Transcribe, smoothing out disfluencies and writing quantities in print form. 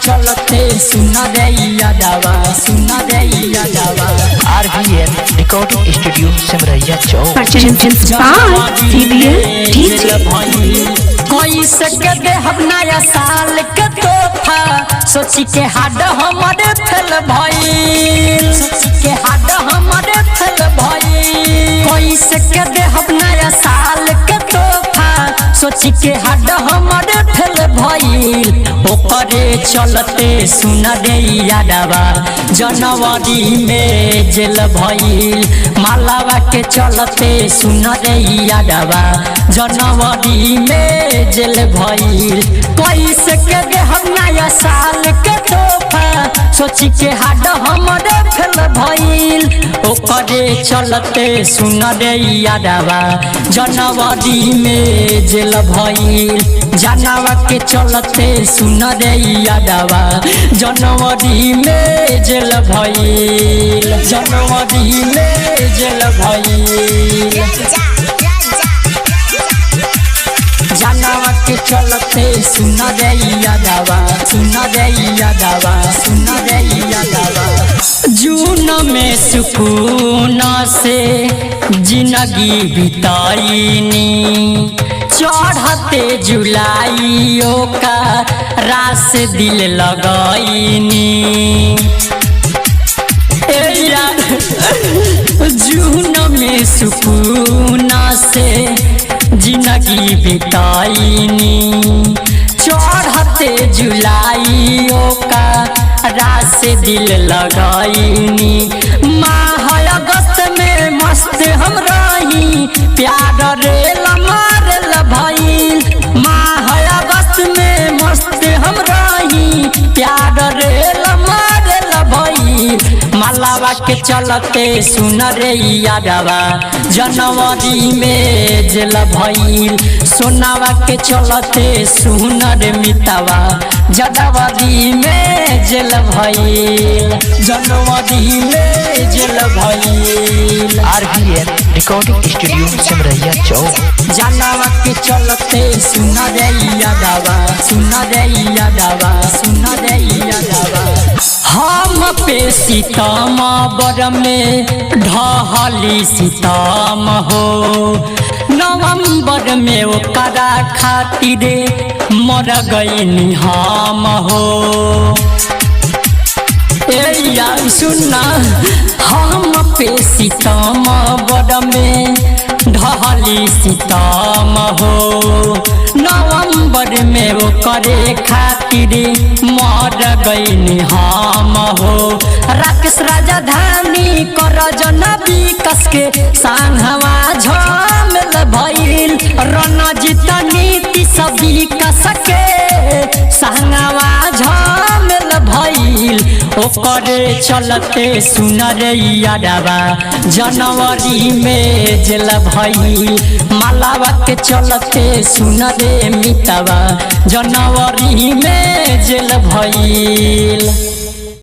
चलते सुना रे यादवा सुना रे यादवा RVN रिकॉर्डिंग स्टूडियो सिमरैया चौक। कोई सके दे हम नया साल के तोहफा सोची के हाड हमारे फेल भइल सोची के हाड हमारे फेल भइल कोई सके दे हम नया साल के तोहफा सोची के हाड हमारे फेल भइल ओकरे चलते सुना रे यादवा जनवरी में जेल भइल मालावा के चलते सुना रे यादवा जनवरी में जेल भइल कैसे के गे हम नया साल के तोहफा सोची के हाड हमरे फेल भइल ओकरे चलते सुना रे यादवा जनवरी में जेल भइल जानवा के चलते सुना रे यादवा जनवरी में जेल भइल जनवरी में जेल भइल जानवा के चलते सुना रे यादवा सुना रे यादवा सुना रे यादवा जून में सुकून से जिंदगी बिताईनी चढ़ते जुलाइयों का रास दिल लगाईनी जून में सुकून से जिंदगी बिताईनी चढ़ते जुलाइयों का रास दिल लगाईनी माह अगस्त में मस्त हम रही प्यार रेल मारल भइल माह अगस्त में मस्त हम रही प्यार रेल मारल भइल मालावा के चलते सुन रे यादवा जनवरी में जेल भइल सोनावा के चलते सुन रे मितावा जनवरी में जेल भइल जनवरी में जेल भइल RVN रिकॉर्डिंग स्टूडियो सिमरैया चौक। जानवा के चलते सुन रे यादवा सुन रे यादवा सुन रे यादवा हम पे सीताम बर में ढहली सीताम हो नवंबर में ओकरा खातिर मर गईनी हम हो यार सुनना हम पे सीताम बर में ढहली सीताम हो नवंबर में ओकरे खातिर मर गईनी हम हो राकेश राजधानी कर जनबी कस के सांघवा झमेल भइल रणजीत नीति सभी कस के सांघवा झमेल भइल ओकरे चलते सुन रे यादवा जनवरी में जेल भइल मालावा के चलते सुन रे मितावा जनवरी में जेल भइल।